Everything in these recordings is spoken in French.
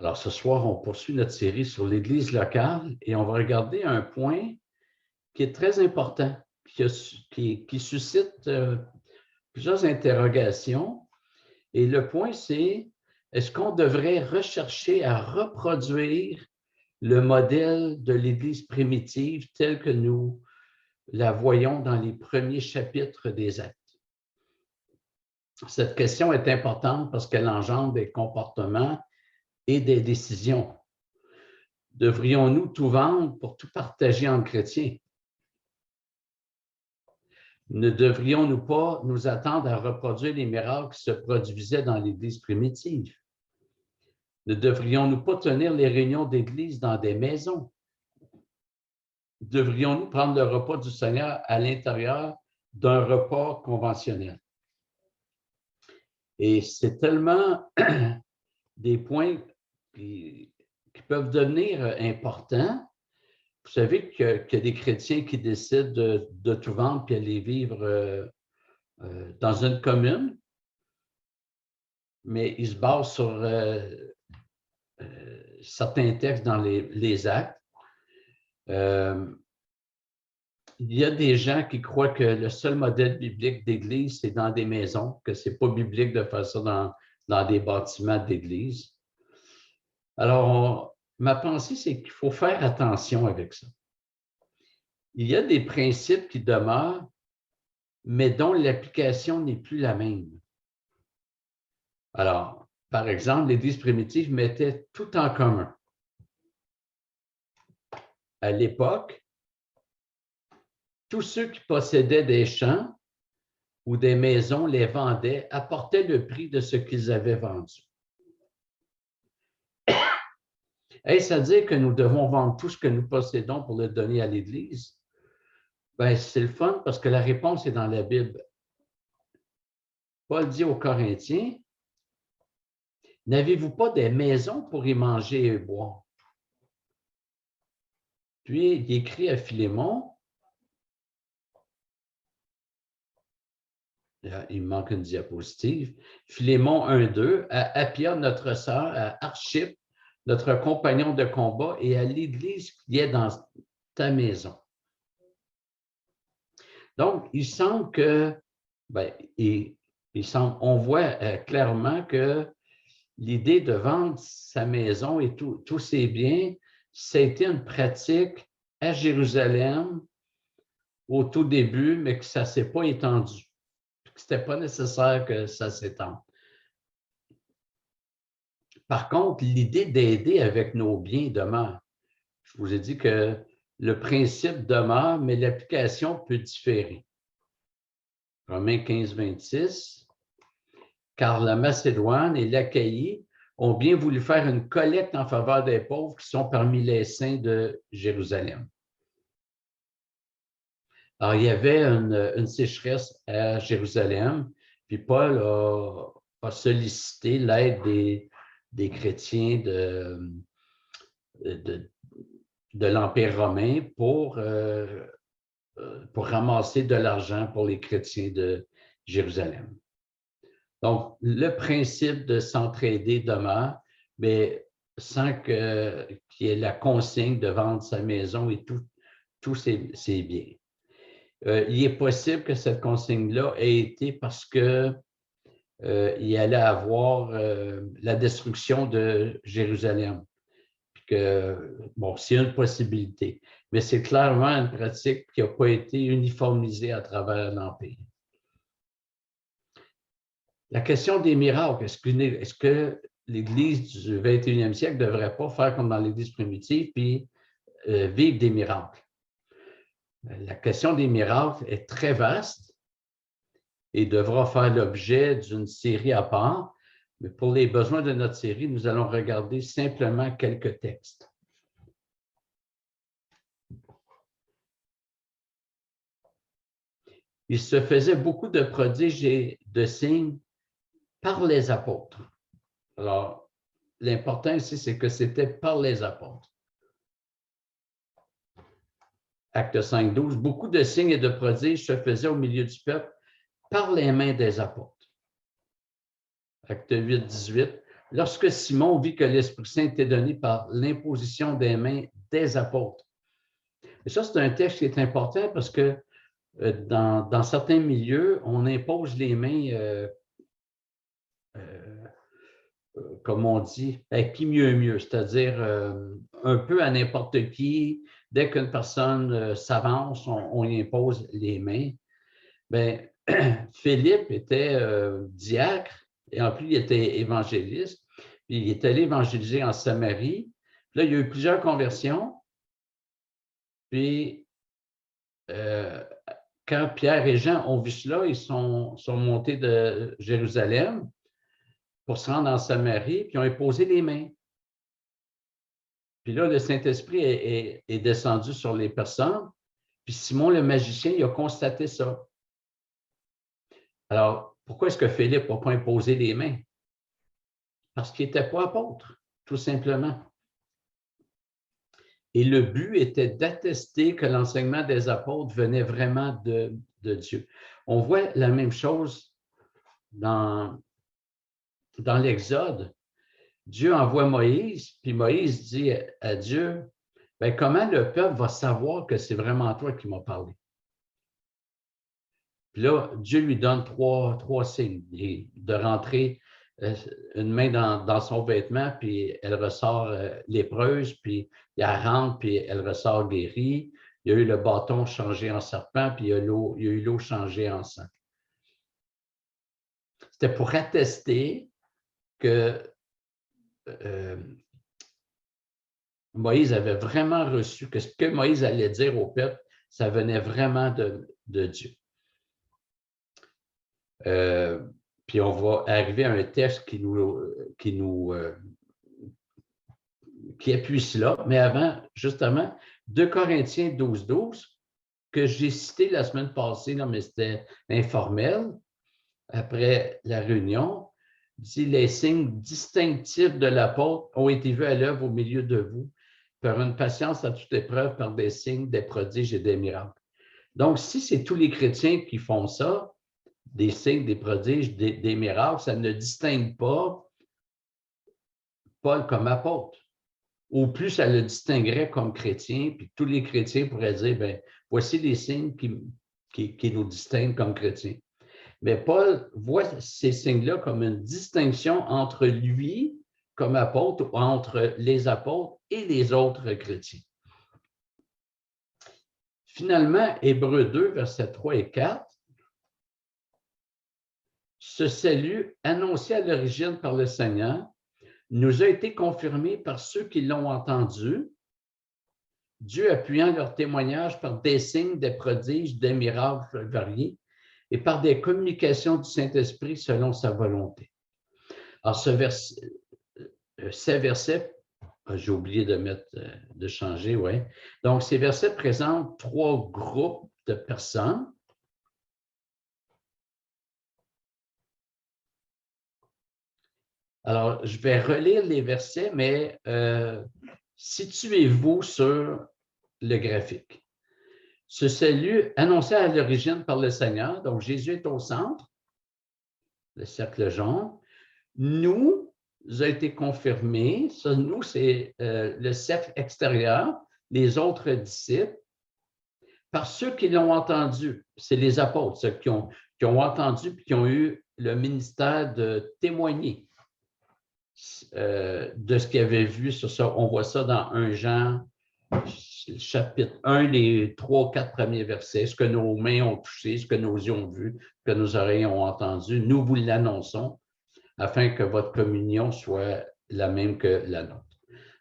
Alors, ce soir, on poursuit notre série sur l'Église locale et on va regarder un point qui est très important, qui suscite plusieurs interrogations. Et le point, c'est, est-ce qu'on devrait rechercher à reproduire le modèle de l'Église primitive tel que nous la voyons dans les premiers chapitres des Actes? Cette question est importante parce qu'elle engendre des comportements et des décisions. Devrions-nous tout vendre pour tout partager entre chrétiens? Ne devrions-nous pas nous attendre à reproduire les miracles qui se produisaient dans l'Église primitive? Ne devrions-nous pas tenir les réunions d'Église dans des maisons? Devrions-nous prendre le repas du Seigneur à l'intérieur d'un repas conventionnel? Et c'est tellement des points qui peuvent devenir importants. Vous savez qu'il y a des chrétiens qui décident de tout vendre puis aller vivre dans une commune, mais ils se basent sur certains textes dans les Actes. Il y a des gens qui croient que le seul modèle biblique d'église, c'est dans des maisons, que ce n'est pas biblique de faire ça dans des bâtiments d'église. Alors, ma pensée, c'est qu'il faut faire attention avec ça. Il y a des principes qui demeurent, mais dont l'application n'est plus la même. Alors, par exemple, l'Église primitive mettait tout en commun. À l'époque, tous ceux qui possédaient des champs ou des maisons les vendaient, apportaient le prix de ce qu'ils avaient vendu. Est-ce à dire que nous devons vendre tout ce que nous possédons pour le donner à l'Église? Bien, c'est le fun parce que la réponse est dans la Bible. Paul dit aux Corinthiens, « N'avez-vous pas des maisons pour y manger et boire? » Puis, il écrit à Philémon, il me manque une diapositive, Philémon 1-2, à Appia, notre sœur, à Archippe, notre compagnon de combat, et à l'Église qui est dans ta maison. Donc, il semble que, on voit clairement que l'idée de vendre sa maison et tous ses biens, c'était une pratique à Jérusalem au tout début, mais que ça ne s'est pas étendu. Ce n'était pas nécessaire que ça s'étende. Par contre, l'idée d'aider avec nos biens demeure. Je vous ai dit que le principe demeure, mais l'application peut différer. Romains 15, 26. Car la Macédoine et l'Achaïe ont bien voulu faire une collecte en faveur des pauvres qui sont parmi les saints de Jérusalem. Alors, il y avait une sécheresse à Jérusalem, puis Paul a sollicité l'aide des chrétiens de l'Empire romain pour ramasser de l'argent pour les chrétiens de Jérusalem. Donc, le principe de s'entraider demeure, mais sans qu'il y ait la consigne de vendre sa maison et tous ses biens. Il est possible que cette consigne-là ait été parce qu'il allait avoir la destruction de Jérusalem. Bon, c'est une possibilité, mais c'est clairement une pratique qui n'a pas été uniformisée à travers l'Empire. La question des miracles, est-ce que l'Église du 21e siècle ne devrait pas faire comme dans l'Église primitive puis vivre des miracles? La question des miracles est très vaste et devra faire l'objet d'une série à part, mais pour les besoins de notre série, nous allons regarder simplement quelques textes. Il se faisait beaucoup de prodiges et de signes par les apôtres. Alors, l'important ici, c'est que c'était par les apôtres. Acte 5, 12, beaucoup de signes et de prodiges se faisaient au milieu du peuple par les mains des apôtres. Acte 8, 18, lorsque Simon vit que l'Esprit Saint était donné par l'imposition des mains des apôtres. Et ça, c'est un texte qui est important parce que dans certains milieux, on impose les mains, comme on dit, à qui mieux mieux, c'est-à-dire un peu à n'importe qui. Dès qu'une personne s'avance, on y impose les mains. Bien, Philippe était diacre et en plus, il était évangéliste. Puis il est allé évangéliser en Samarie. Puis là, il y a eu plusieurs conversions. Puis, quand Pierre et Jean ont vu cela, ils sont montés de Jérusalem pour se rendre en Samarie, puis ils ont imposé les mains. Puis là, le Saint-Esprit est descendu sur les personnes. Puis Simon, le magicien, il a constaté ça. Alors, pourquoi est-ce que Philippe n'a pas imposé les mains? Parce qu'il n'était pas apôtre, tout simplement. Et le but était d'attester que l'enseignement des apôtres venait vraiment de Dieu. On voit la même chose dans l'Exode. Dieu envoie Moïse, puis Moïse dit à Dieu, ben, comment le peuple va savoir que c'est vraiment toi qui m'as parlé? Puis là, Dieu lui donne trois signes, de rentrer une main dans son vêtement, puis elle ressort lépreuse, puis elle rentre, puis elle ressort guérie. Il y a eu le bâton changé en serpent, puis il y a eu l'eau changée en sang. C'était pour attester que Moïse avait vraiment reçu, que ce que Moïse allait dire au peuple, ça venait vraiment de Dieu. Puis on va arriver à un texte qui appuie cela. Mais avant, justement, 2 Corinthiens 12, que j'ai cité la semaine passée, là, mais c'était informel, après la réunion, dit « Les signes distinctifs de l'apôtre ont été vus à l'œuvre au milieu de vous, par une patience à toute épreuve, par des signes, des prodiges et des miracles. » Donc, si c'est tous les chrétiens qui font ça, des signes, des prodiges, des miracles, ça ne distingue pas Paul comme apôtre. Au plus, ça le distinguerait comme chrétien, puis tous les chrétiens pourraient dire, bien, voici les signes qui nous distinguent comme chrétiens. Mais Paul voit ces signes-là comme une distinction entre lui comme apôtre, ou entre les apôtres et les autres chrétiens. Finalement, Hébreux 2, versets 3 et 4, ce salut annoncé à l'origine par le Seigneur nous a été confirmé par ceux qui l'ont entendu, Dieu appuyant leur témoignage par des signes, des prodiges, des miracles variés et par des communications du Saint-Esprit selon sa volonté. Alors, ces versets, j'ai oublié de changer, oui. Donc, ces versets présentent 3 groupes de personnes. Alors, je vais relire les versets, mais situez-vous sur le graphique. Ce salut annoncé à l'origine par le Seigneur, donc Jésus est au centre, le cercle jaune, nous a été confirmé, ça, nous, c'est le cercle extérieur, les autres disciples, par ceux qui l'ont entendu, c'est les apôtres, ceux qui ont entendu et qui ont eu le ministère de témoigner de ce qu'ils avaient vu sur ça. On voit ça dans 1 Jean, chapitre 1, les 3 ou 4 premiers versets, ce que nos mains ont touché, ce que nos yeux ont vu, ce que nos oreilles ont entendu, nous vous l'annonçons, afin que votre communion soit la même que la nôtre.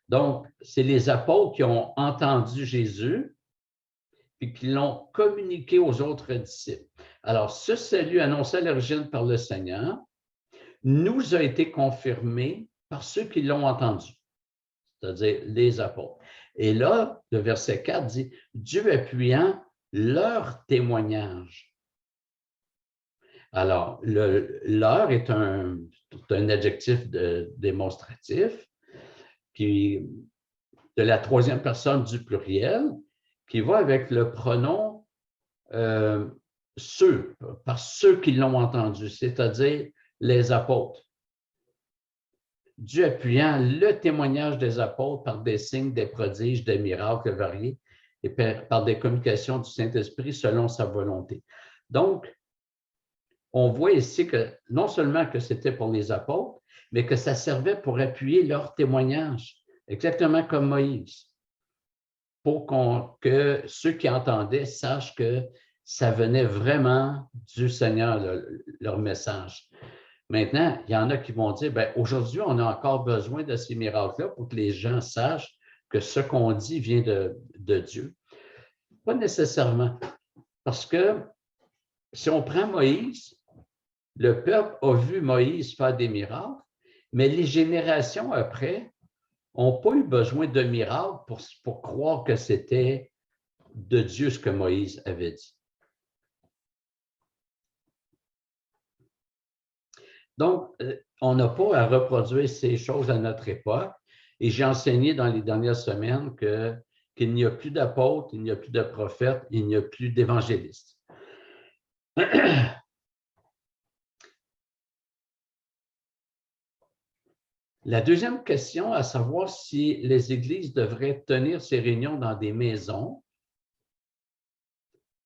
Donc, c'est les apôtres qui ont entendu Jésus puis qui l'ont communiqué aux autres disciples. Alors, ce salut annoncé à l'origine par le Seigneur nous a été confirmé par ceux qui l'ont entendu, c'est-à-dire les apôtres. Et là, le verset 4 dit « Dieu appuyant leur témoignage ». Alors, leur est un adjectif démonstratif, puis de la 3e personne du pluriel, qui va avec le pronom ceux, par ceux qui l'ont entendu, c'est-à-dire les apôtres. Dieu appuyant le témoignage des apôtres par des signes, des prodiges, des miracles variés et par des communications du Saint-Esprit selon sa volonté. Donc, on voit ici que non seulement que c'était pour les apôtres, mais que ça servait pour appuyer leur témoignage, exactement comme Moïse, pour que ceux qui entendaient sachent que ça venait vraiment du Seigneur, leur message. Maintenant, il y en a qui vont dire, bien, aujourd'hui, on a encore besoin de ces miracles-là pour que les gens sachent que ce qu'on dit vient de Dieu. Pas nécessairement, parce que si on prend Moïse, le peuple a vu Moïse faire des miracles, mais les générations après n'ont pas eu besoin de miracles pour croire que c'était de Dieu ce que Moïse avait dit. Donc, on n'a pas à reproduire ces choses à notre époque. Et j'ai enseigné dans les dernières semaines qu'il n'y a plus d'apôtres, il n'y a plus de prophètes, il n'y a plus d'évangélistes. La deuxième question, à savoir si les églises devraient tenir ces réunions dans des maisons.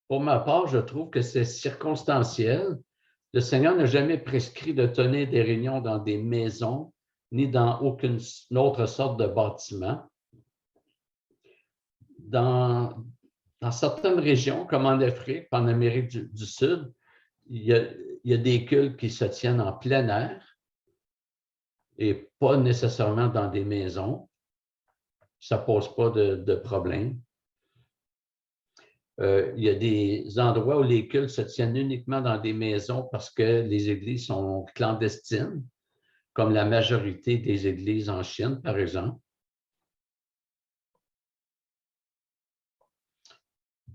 Pour ma part, je trouve que c'est circonstanciel. Le Seigneur n'a jamais prescrit de tenir des réunions dans des maisons, ni dans aucune autre sorte de bâtiment. Dans certaines régions, comme en Afrique, en Amérique du Sud, il y a des cultes qui se tiennent en plein air et pas nécessairement dans des maisons. Ça ne pose pas de problème. Il y a des endroits où les cultes se tiennent uniquement dans des maisons parce que les églises sont clandestines, comme la majorité des églises en Chine, par exemple.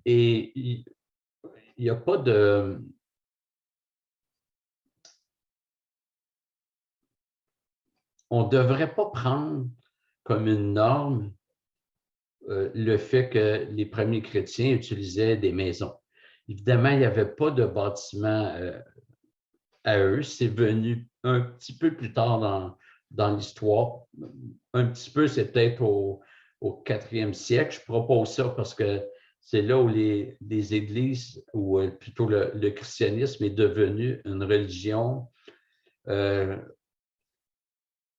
Et il n'y a pas de... On ne devrait pas prendre comme une norme le fait que les premiers chrétiens utilisaient des maisons. Évidemment, il n'y avait pas de bâtiment à eux. C'est venu un petit peu plus tard dans l'histoire. Un petit peu, c'est peut-être au 4e siècle. Je propose ça parce que c'est là où les églises, ou plutôt le christianisme est devenu une religion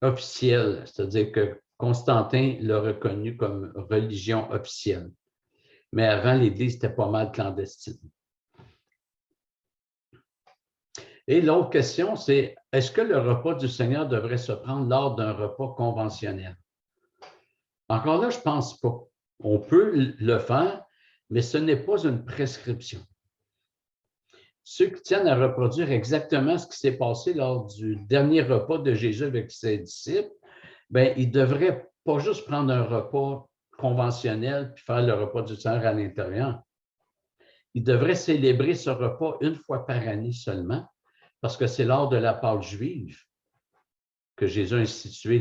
officielle. C'est-à-dire que Constantin l'a reconnu comme religion officielle. Mais avant, l'Église était pas mal clandestine. Et l'autre question, c'est est-ce que le repas du Seigneur devrait se prendre lors d'un repas conventionnel? Encore là, je ne pense pas. On peut le faire, mais ce n'est pas une prescription. Ceux qui tiennent à reproduire exactement ce qui s'est passé lors du dernier repas de Jésus avec ses disciples, bien, ils ne devraient pas juste prendre un repas conventionnel puis faire le repas du Seigneur à l'intérieur. Ils devraient célébrer ce repas une fois par année seulement, parce que c'est lors de la Pâque juive que Jésus a institué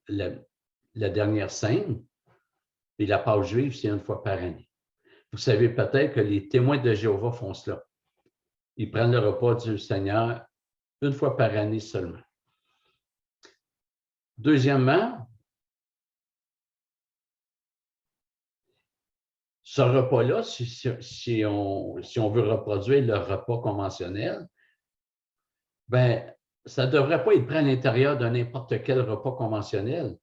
la dernière scène, et la Pâque juive, c'est une fois par année. Vous savez peut-être que les témoins de Jéhovah font cela. Ils prennent le repas du Seigneur une fois par année seulement. Deuxièmement, ce repas-là, si on veut reproduire le repas conventionnel, bien, ça ne devrait pas être pris à l'intérieur de n'importe quel repas conventionnel,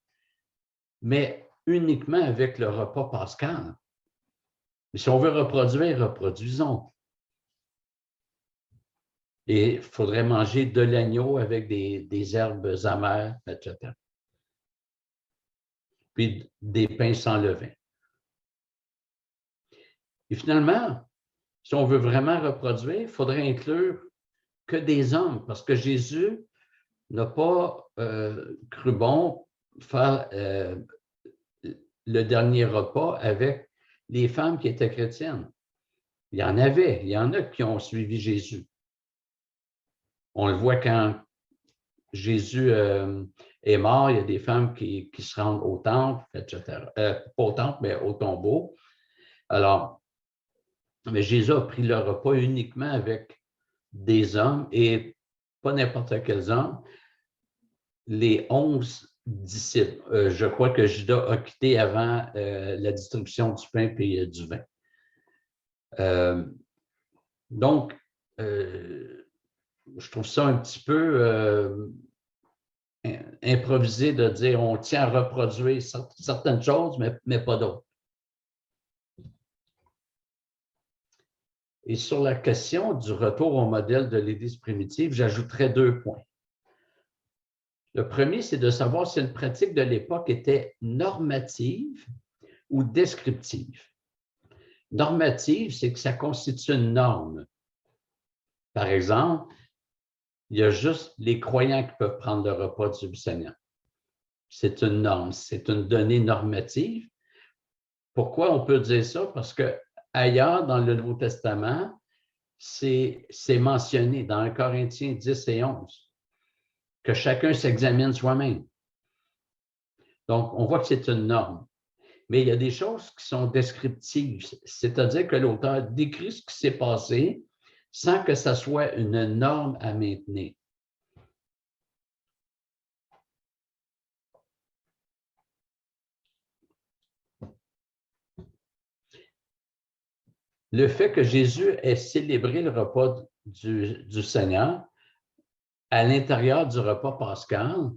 mais uniquement avec le repas pascal. Mais si on veut reproduire, reproduisons. Et il faudrait manger de l'agneau avec des herbes amères, etc. Puis des pains sans levain. Et finalement, si on veut vraiment reproduire, il faudrait inclure que des hommes, parce que Jésus n'a pas cru bon faire le dernier repas avec les femmes qui étaient chrétiennes. Il y en a qui ont suivi Jésus. On le voit quand Jésus est mort, il y a des femmes qui se rendent au temple, etc. Pas au temple, mais au tombeau. Alors, mais Jésus a pris le repas uniquement avec des hommes et pas n'importe quels hommes. les 11 disciples. Je crois que Judas a quitté avant la distribution du pain et du vin. Donc, je trouve ça un petit peu improvisé de dire on tient à reproduire certaines choses, mais pas d'autres. Et sur la question du retour au modèle de l'Église primitive, j'ajouterais 2 points. Le premier, c'est de savoir si une pratique de l'époque était normative ou descriptive. Normative, c'est que ça constitue une norme. Par exemple, il y a juste les croyants qui peuvent prendre le repas du Seigneur. C'est une norme, c'est une donnée normative. Pourquoi on peut dire ça? Parce que ailleurs dans le Nouveau Testament, c'est mentionné dans 1 Corinthiens 10 et 11, que chacun s'examine soi-même. Donc, on voit que c'est une norme. Mais il y a des choses qui sont descriptives, c'est-à-dire que l'auteur décrit ce qui s'est passé sans que ça soit une norme à maintenir. Le fait que Jésus ait célébré le repas du Seigneur à l'intérieur du repas pascal,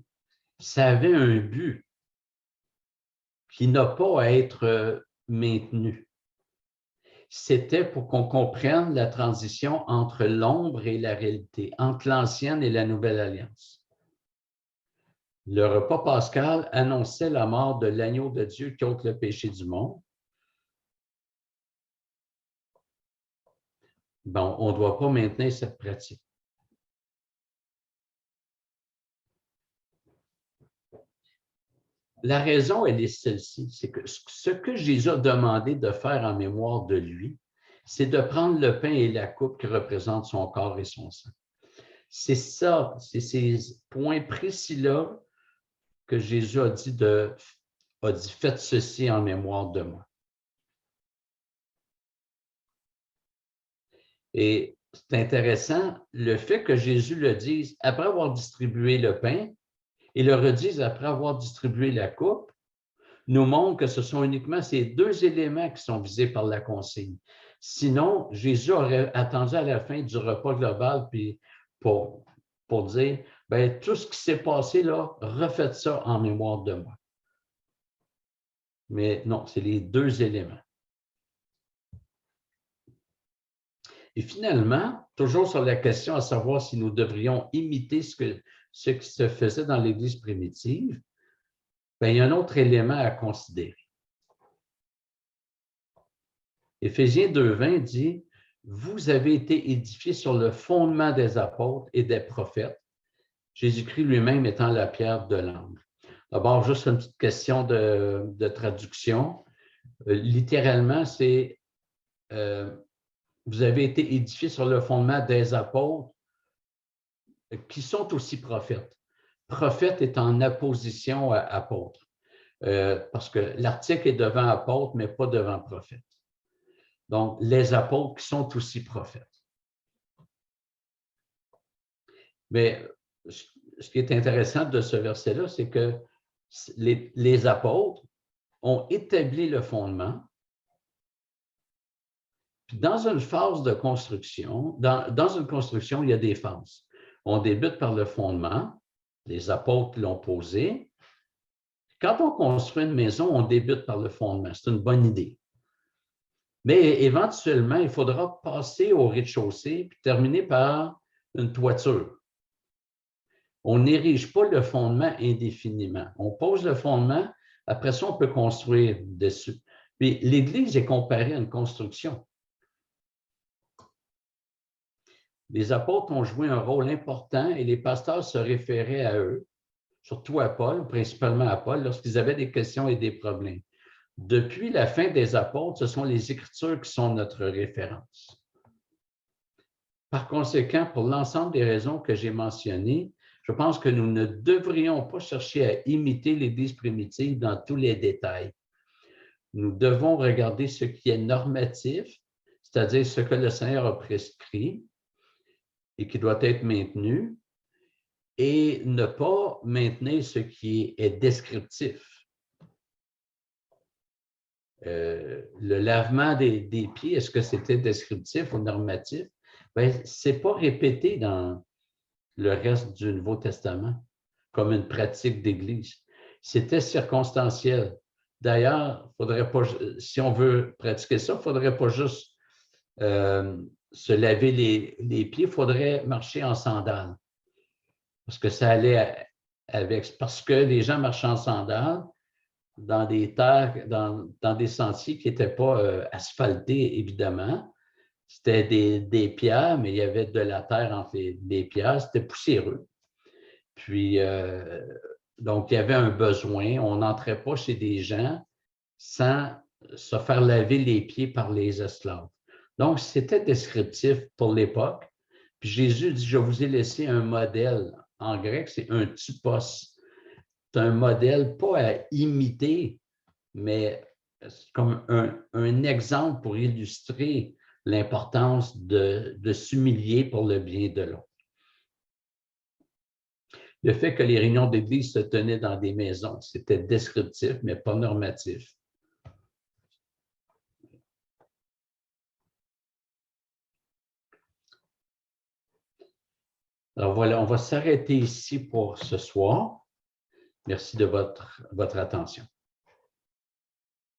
ça avait un but qui n'a pas à être maintenu. C'était pour qu'on comprenne la transition entre l'ombre et la réalité, entre l'ancienne et la nouvelle alliance. Le repas pascal annonçait la mort de l'agneau de Dieu qui ôte le péché du monde. Bon, on ne doit pas maintenir cette pratique. La raison, elle est celle-ci, c'est que ce que Jésus a demandé de faire en mémoire de lui, c'est de prendre le pain et la coupe qui représentent son corps et son sang. C'est ça, c'est ces points précis-là que Jésus a dit, faites ceci en mémoire de moi. Et c'est intéressant, le fait que Jésus le dise après avoir distribué le pain et le redise après avoir distribué la coupe, nous montre que ce sont uniquement ces 2 éléments qui sont visés par la consigne. Sinon, Jésus aurait attendu à la fin du repas global puis pour dire, bien, tout ce qui s'est passé là, refaites ça en mémoire de moi. Mais non, c'est les 2 éléments. Et finalement, toujours sur la question à savoir si nous devrions imiter ce qui se faisait dans l'Église primitive, bien, il y a un autre élément à considérer. Éphésiens 2,20 dit « Vous avez été édifiés sur le fondement des apôtres et des prophètes, Jésus-Christ lui-même étant la pierre de l'angle. » D'abord, juste une petite question de traduction. Littéralement, c'est vous avez été édifiés sur le fondement des apôtres qui sont aussi prophètes. Prophète est en opposition à apôtre, parce que l'article est devant apôtre, mais pas devant prophète. Donc, les apôtres qui sont aussi prophètes. Mais ce qui est intéressant de ce verset-là, c'est que les apôtres ont établi le fondement. Puis dans une phase de construction, dans une construction, il y a des phases. On débute par le fondement, les apôtres l'ont posé. Quand on construit une maison, on débute par le fondement. C'est une bonne idée. Mais éventuellement, il faudra passer au rez-de-chaussée puis terminer par une toiture. On n'érige pas le fondement indéfiniment. On pose le fondement, après ça, on peut construire dessus. Puis l'Église est comparée à une construction. Les apôtres ont joué un rôle important et les pasteurs se référaient à eux, surtout à Paul, principalement à Paul, lorsqu'ils avaient des questions et des problèmes. Depuis la fin des apôtres, ce sont les Écritures qui sont notre référence. Par conséquent, pour l'ensemble des raisons que j'ai mentionnées, je pense que nous ne devrions pas chercher à imiter l'Église primitive dans tous les détails. Nous devons regarder ce qui est normatif, c'est-à-dire ce que le Seigneur a prescrit et qui doit être maintenu, et ne pas maintenir ce qui est descriptif. Le lavement des pieds, est-ce que c'était descriptif ou normatif? Bien, ce n'est pas répété dans le reste du Nouveau Testament comme une pratique d'Église. C'était circonstanciel. D'ailleurs, faudrait pas, si on veut pratiquer ça, il ne faudrait pas juste se laver les pieds, il faudrait marcher en sandales. Parce que ça allait avec, parce que les gens marchaient en sandales dans des terres, dans des sentiers qui n'étaient pas asphaltés, évidemment. C'était des pierres, mais il y avait de la terre entre les pierres, c'était poussiéreux. Puis, donc, il y avait un besoin. On n'entrait pas chez des gens sans se faire laver les pieds par les esclaves. Donc, c'était descriptif pour l'époque. Puis Jésus dit, je vous ai laissé un modèle. En grec, c'est un typos. C'est un modèle pas à imiter, mais comme un exemple pour illustrer l'importance de s'humilier pour le bien de l'autre. Le fait que les réunions d'église se tenaient dans des maisons, c'était descriptif, mais pas normatif. Alors voilà, on va s'arrêter ici pour ce soir. Merci de votre attention.